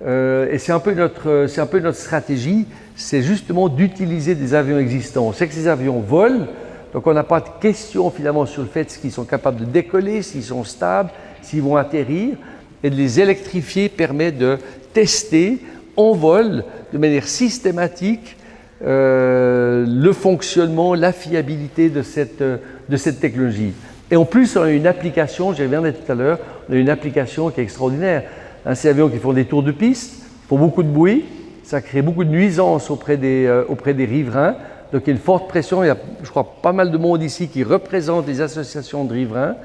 et c'est un peu notre stratégie, c'est justement d'utiliser des avions existants. On sait que ces avions volent, donc on n'a pas de question finalement sur le fait qu'ils sont capables de décoller, s'ils sont stables, s'ils vont atterrir. Et de les électrifier permet de tester en vol de manière systématique le fonctionnement, la fiabilité de cette technologie. Et en plus, on a une application, j'y reviendrai tout à l'heure, on a une application qui est extraordinaire. Hein, ces avions qui font des tours de piste, font beaucoup de bruit, ça crée beaucoup de nuisances auprès des riverains. Donc il y a une forte pression, il y a, je crois, pas mal de monde ici qui représente les associations de riverains.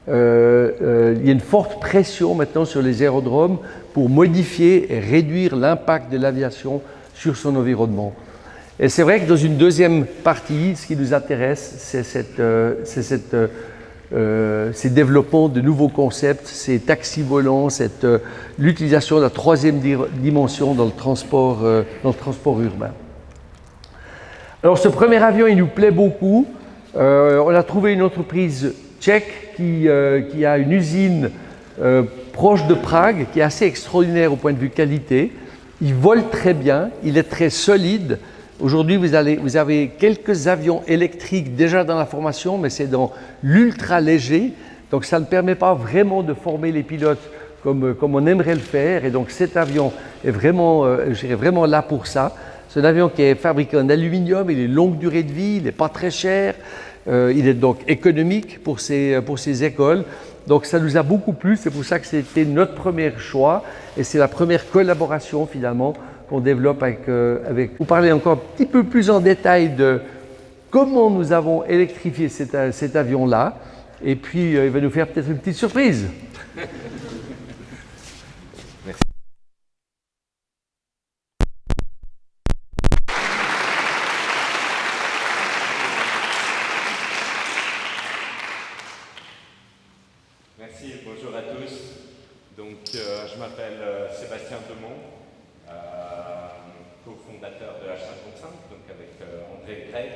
Il y a une forte pression maintenant sur les aérodromes pour modifier et réduire l'impact de l'aviation sur son environnement. Et c'est vrai que dans une deuxième partie, ce qui nous intéresse, c'est ces développements de nouveaux concepts, ces taxis volants, l'utilisation de la troisième dimension dans le transport urbain. Alors ce premier avion, il nous plaît beaucoup. On a trouvé une entreprise tchèque qui a une usine proche de Prague, qui est assez extraordinaire au point de vue qualité. Il vole très bien, il est très solide. Aujourd'hui, vous avez quelques avions électriques déjà dans la formation, mais c'est dans l'ultra léger. Donc ça ne permet pas vraiment de former les pilotes comme on aimerait le faire. Et donc cet avion est vraiment, vraiment là pour ça. C'est un avion qui est fabriqué en aluminium, il est longue durée de vie, il n'est pas très cher. Il est donc économique pour ces écoles. Donc ça nous a beaucoup plu, c'est pour ça que c'était notre premier choix et c'est la première collaboration finalement qu'on développe avec. Vous parlez encore un petit peu plus en détail de comment nous avons électrifié cet avion-là et puis il va nous faire peut-être une petite surprise. Merci.
Merci, bonjour à tous. Donc, je m'appelle Sébastien Demont, cofondateur de H55, donc avec André et Greg.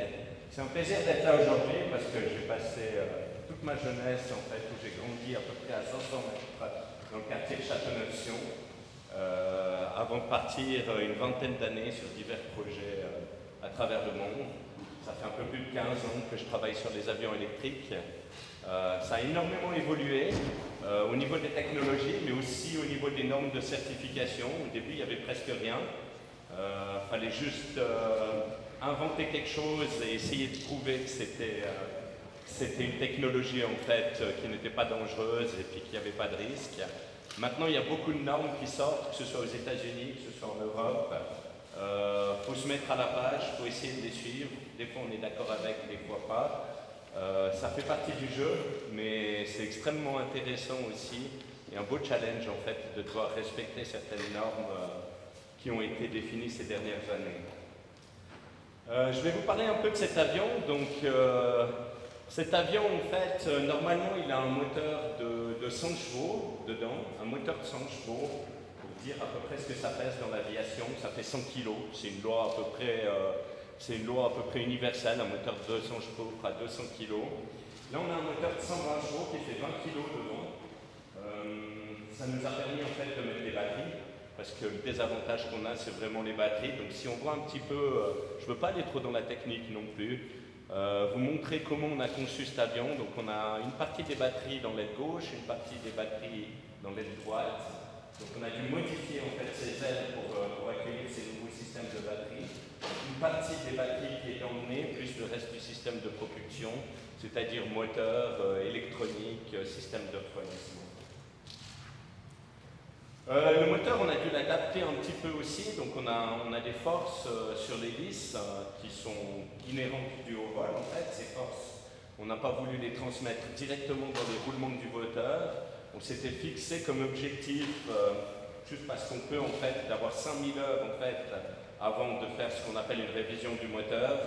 C'est un plaisir d'être là aujourd'hui parce que j'ai passé toute ma jeunesse, en fait, où j'ai grandi à peu près à 500 mètres dans le quartier de Châteauneuf-Sion, avant de partir une vingtaine d'années sur divers projets à travers le monde. Ça fait un peu plus de 15 ans que je travaille sur les avions électriques. Ça a énormément évolué au niveau des technologies, mais aussi au niveau des normes de certification. Au début, il n'y avait presque rien. Il fallait juste inventer quelque chose et essayer de prouver que c'était une technologie en fait qui n'était pas dangereuse et puis qu'il n'y avait pas de risque. Maintenant, il y a beaucoup de normes qui sortent, que ce soit aux États-Unis, que ce soit en Europe. Faut se mettre à la page, faut essayer de les suivre. Des fois, on est d'accord avec, des fois pas. Ça fait partie du jeu, mais c'est extrêmement intéressant aussi et un beau challenge en fait de devoir respecter certaines normes qui ont été définies ces dernières années. Je vais vous parler un peu de cet avion. Donc, cet avion, en fait, normalement, il a un moteur de 100 chevaux dedans, un moteur de 100 chevaux. Pour dire à peu près ce que ça pèse dans l'aviation, ça fait 100 kg. C'est une loi à peu près. C'est une loi à peu près universelle, un moteur de 200 chevaux fera 200 kg. Là, on a un moteur de 120 chevaux qui fait 20 kg devant. Ça nous a permis en fait de mettre des batteries, parce que le désavantage qu'on a, c'est vraiment les batteries. Donc si on voit un petit peu, je ne veux pas aller trop dans la technique non plus, vous montrer comment on a conçu cet avion. Donc on a une partie des batteries dans l'aile gauche, une partie des batteries dans l'aile droite. Donc on a dû modifier en fait ces ailes pour accueillir ces nouveaux systèmes de batteries. Une partie des batteries qui est emmenée, plus le reste du système de propulsion, c'est-à-dire moteur, électronique, système de refroidissement. Le moteur, on a dû l'adapter un petit peu aussi, donc on a des forces sur l'hélice qui sont inhérentes du haut vol en fait. Ces forces, on n'a pas voulu les transmettre directement dans les roulements du moteur. On s'était fixé comme objectif, juste parce qu'on peut en fait, d'avoir 5000 heures en fait, avant de faire ce qu'on appelle une révision du moteur.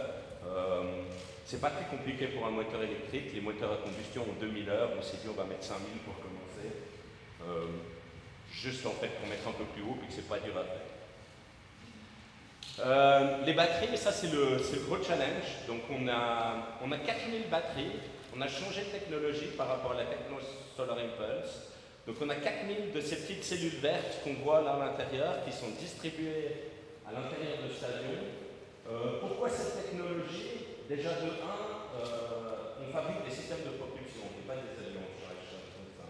C'est pas très compliqué pour un moteur électrique. Les moteurs à combustion ont 2000 heures. On s'est dit on va mettre 5000 pour commencer. Juste en fait pour mettre un peu plus haut puis que c'est pas dur à faire. Les batteries, ça c'est le gros challenge. Donc on a 4000 batteries. On a changé de technologie par rapport à la technologie Solar Impulse. Donc on a 4000 de ces petites cellules vertes qu'on voit là à l'intérieur qui sont distribuées à l'intérieur de cet avion. Pourquoi cette technologie? Déjà de 1, on fabrique des systèmes de propulsion, on n'est pas des avions comme ça.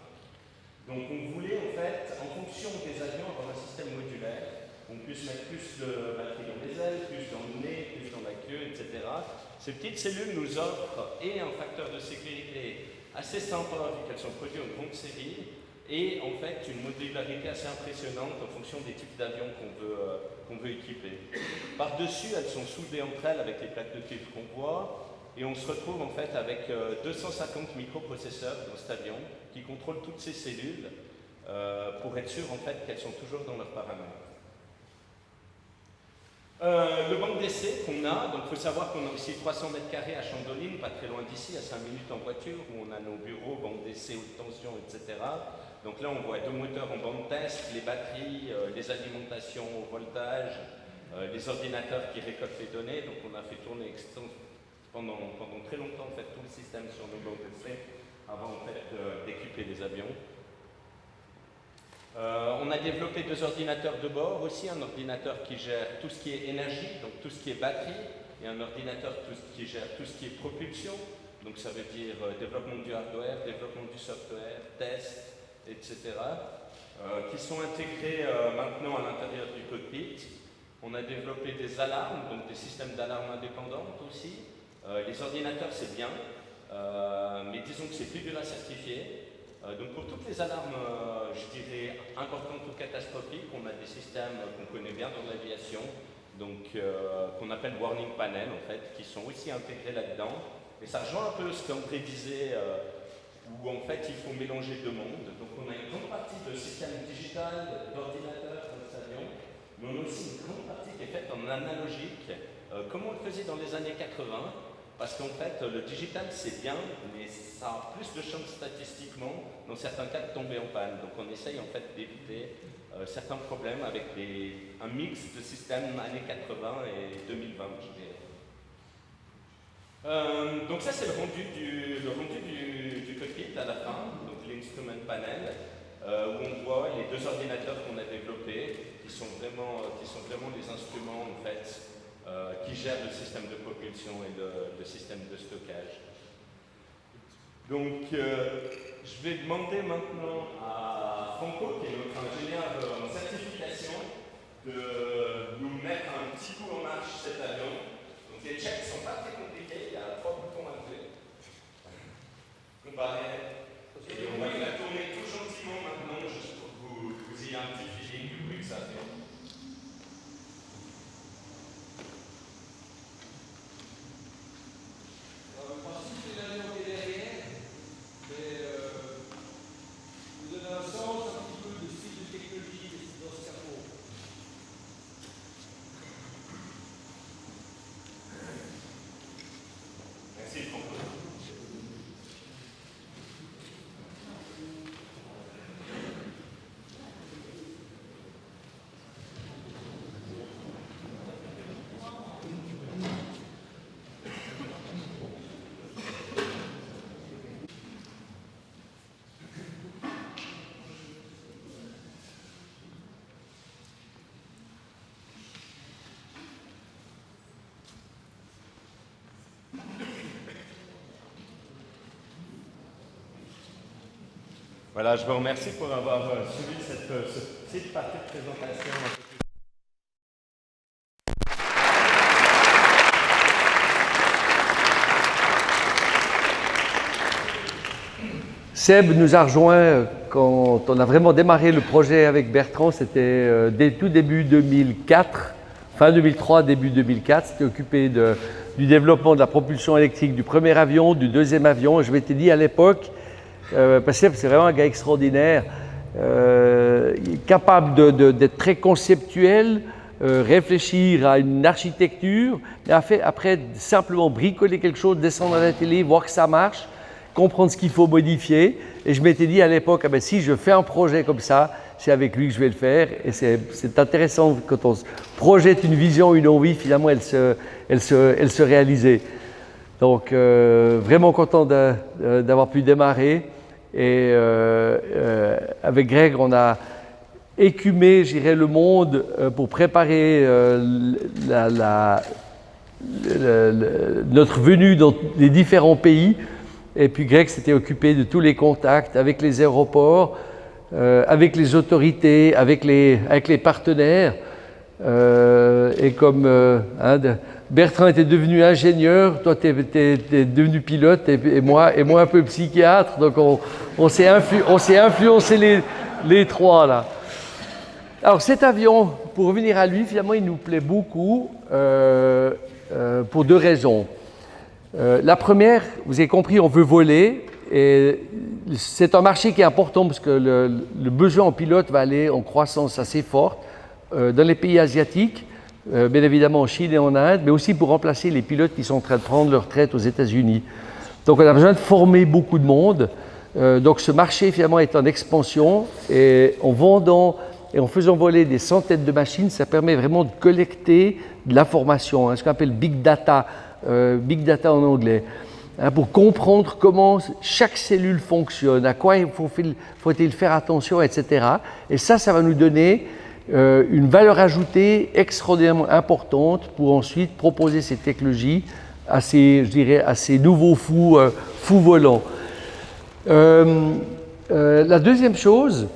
Donc on voulait en fait, en fonction des avions, avoir un système modulaire. On puisse mettre plus de batterie dans les ailes, plus dans le nez, plus dans la queue, etc. Ces petites cellules nous offrent un facteur de sécurité assez sympa vu qu'elles sont produites en grande série et en fait une modularité assez impressionnante en fonction des types d'avions qu'on veut équiper. Par-dessus, elles sont soudées entre elles avec les plaques de cuivre qu'on voit et on se retrouve en fait avec 250 microprocesseurs dans cet avion qui contrôlent toutes ces cellules pour être sûr en fait qu'elles sont toujours dans leurs paramètres. Le banc d'essai qu'on a, donc il faut savoir qu'on a aussi 300 mètres carrés à Chandoline, pas très loin d'ici, à 5 minutes en voiture, où on a nos bureaux, banc d'essai, haute tension, etc. Donc là on voit 2 moteurs en banc de test, les batteries, les alimentations au voltage, les ordinateurs qui récoltent les données. Donc on a fait tourner pendant très longtemps en fait, tout le système sur nos bancs d'essai avant en fait, d'équiper les avions. On a développé 2 ordinateurs de bord aussi, un ordinateur qui gère tout ce qui est énergie, donc tout ce qui est batterie, et un ordinateur qui gère tout ce qui est propulsion, donc ça veut dire développement du hardware, développement du software, test, etc., qui sont intégrés maintenant à l'intérieur du cockpit. On a développé des alarmes, donc des systèmes d'alarme indépendantes aussi. Les ordinateurs c'est bien, mais disons que c'est plus dur à certifier. Donc pour toutes les alarmes, je dirais, importantes ou catastrophiques, on a des systèmes qu'on connaît bien dans l'aviation, donc qu'on appelle warning panel en fait, qui sont aussi intégrés là-dedans. Et ça rejoint un peu ce qu'André disait, où en fait il faut mélanger 2 mondes. Donc on a une grande partie de système digital, d'ordinateur dans cet avion, mais on a aussi une grande partie qui est faite en analogique, comme on le faisait dans les années 80. Parce qu'en fait, le digital c'est bien, mais ça a plus de chances statistiquement, dans certains cas, de tomber en panne. Donc on essaye en fait d'éviter certains problèmes avec un mix de systèmes années 80 et 2020, je dirais. Donc ça c'est le rendu du cockpit à la fin, donc l'instrument panel, où on voit les 2 ordinateurs qu'on a développés, qui sont vraiment les instruments en fait, qui gèrent le système de propulsion et le système de stockage. Donc, je vais demander maintenant à Franco, qui est notre ingénieur en certification, de nous mettre un petit coup en marche cet avion. Donc, les checks ne sont pas très compliqués, il y a 3 boutons à clé. Comparé. Et on va la tourner tout gentiment maintenant, juste pour que vous ayez un petit feeling du bruit que ça fait.
Le principe, c'est d'aller au
Voilà, je vous remercie pour avoir suivi cette petite partie de présentation.
Seb nous a rejoint quand on a vraiment démarré le projet avec Bertrand, c'était tout début 2004, fin 2003, début 2004. C'était occupé du développement de la propulsion électrique du premier avion, du deuxième avion. Je m'étais dit à l'époque, parce que Seb c'est vraiment un gars extraordinaire, capable d'être très conceptuel, réfléchir à une architecture, mais après simplement bricoler quelque chose, descendre à la télé, voir que ça marche, comprendre ce qu'il faut modifier. Et je m'étais dit à l'époque, ah ben, si je fais un projet comme ça, c'est avec lui que je vais le faire. Et c'est intéressant quand on se projette une vision, une envie, finalement elle se réalisait. Donc vraiment content d'avoir pu démarrer. Et avec Greg, on a écumé, je dirais, le monde pour préparer notre venue dans les différents pays. Et puis Greg s'était occupé de tous les contacts avec les aéroports, avec les autorités, avec les partenaires. Et comme Bertrand était devenu ingénieur, toi tu es devenu pilote et moi un peu psychiatre, donc on s'est influencé les trois là. Alors cet avion, pour revenir à lui, finalement il nous plaît beaucoup pour deux raisons. La première, vous avez compris, on veut voler et c'est un marché qui est important parce que le besoin en pilote va aller en croissance assez forte dans les pays asiatiques, bien évidemment en Chine et en Inde, mais aussi pour remplacer les pilotes qui sont en train de prendre leur retraite aux États-Unis. Donc on a besoin de former beaucoup de monde. Donc ce marché finalement est en expansion et en vendant et en faisant voler des centaines de machines, ça permet vraiment de collecter de l'information, ce qu'on appelle big data en anglais, pour comprendre comment chaque cellule fonctionne, à quoi faut-il faire attention, etc. Et ça va nous donner une valeur ajoutée extraordinairement importante pour ensuite proposer ces technologies à ces nouveaux fous volants. La deuxième chose,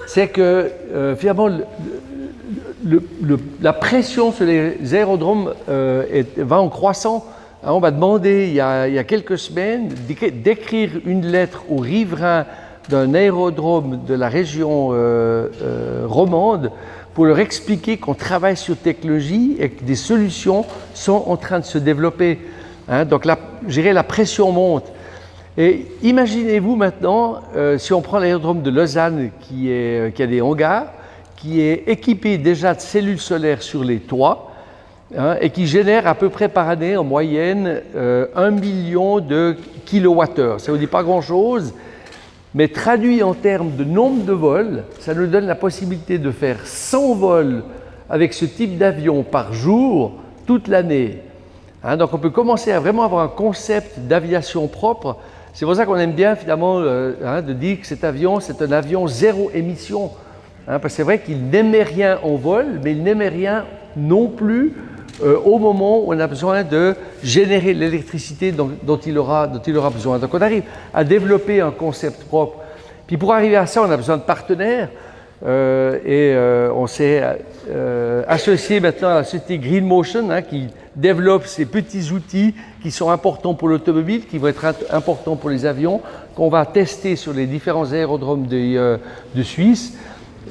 c'est que finalement la pression sur les aérodromes va en croissant. On m'a demandé il y a quelques semaines d'écrire une lettre aux riverains d'un aérodrome de la région romande pour leur expliquer qu'on travaille sur technologie et que des solutions sont en train de se développer. Donc la pression monte. Et imaginez-vous maintenant, si on prend l'aérodrome de Lausanne qui a des hangars, qui est équipé déjà de cellules solaires sur les toits et qui génère à peu près par année en moyenne 1 million de kilowattheures. Ça ne vous dit pas grand-chose, mais traduit en termes de nombre de vols, ça nous donne la possibilité de faire 100 vols avec ce type d'avion par jour toute l'année. Donc on peut commencer à vraiment avoir un concept d'aviation propre. C'est pour ça qu'on aime bien finalement de dire que cet avion, c'est un avion zéro émission. Parce que c'est vrai qu'il n'émet rien en vol, mais il n'émet rien non plus au moment où on a besoin de générer l'électricité dont il aura besoin. Donc on arrive à développer un concept propre. Puis pour arriver à ça, on a besoin de partenaires. On s'est associé maintenant à la société Green Motion qui développe ces petits outils qui sont importants pour l'automobile, qui vont être importants pour les avions, qu'on va tester sur les différents aérodromes de Suisse.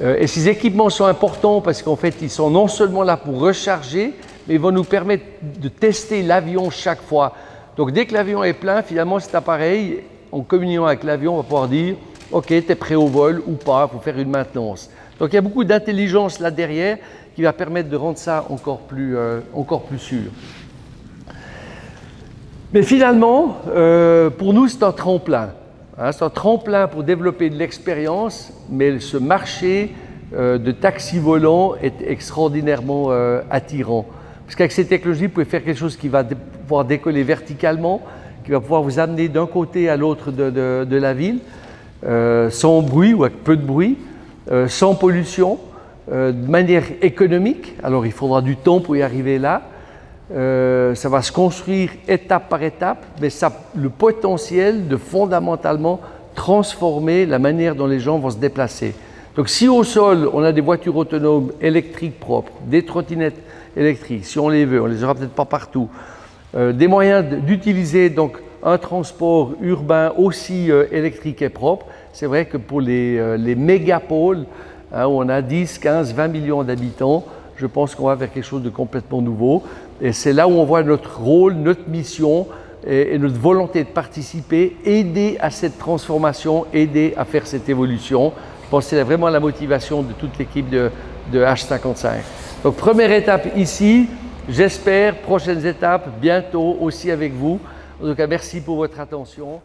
Et ces équipements sont importants parce qu'en fait, ils sont non seulement là pour recharger, mais ils vont nous permettre de tester l'avion chaque fois. Donc dès que l'avion est plein, finalement cet appareil, en communiant avec l'avion, va pouvoir dire « Ok, tu es prêt au vol ou pas, il faut faire une maintenance ». Donc il y a beaucoup d'intelligence là derrière qui va permettre de rendre ça encore plus sûr. Mais finalement, pour nous, c'est un tremplin. C'est un tremplin pour développer de l'expérience, mais ce marché de taxi volant est extraordinairement attirant. Parce qu'avec ces technologies, vous pouvez faire quelque chose qui va pouvoir décoller verticalement, qui va pouvoir vous amener d'un côté à l'autre de la ville, sans bruit ou avec peu de bruit, sans pollution, de manière économique. Alors il faudra du temps pour y arriver là. Ça va se construire étape par étape, mais ça a le potentiel de fondamentalement transformer la manière dont les gens vont se déplacer. Donc si au sol, on a des voitures autonomes électriques propres, des trottinettes électriques, si on les veut, on les aura peut-être pas partout, des moyens d'utiliser donc un transport urbain aussi électrique et propre, c'est vrai que pour les mégapoles, où on a 10, 15, 20 millions d'habitants, je pense qu'on va vers quelque chose de complètement nouveau. Et c'est là où on voit notre rôle, notre mission et notre volonté de participer, aider à cette transformation, aider à faire cette évolution. Je pense que c'est vraiment la motivation de toute l'équipe de H55. Donc première étape ici, j'espère, prochaines étapes bientôt aussi avec vous. En tout cas, merci pour votre attention.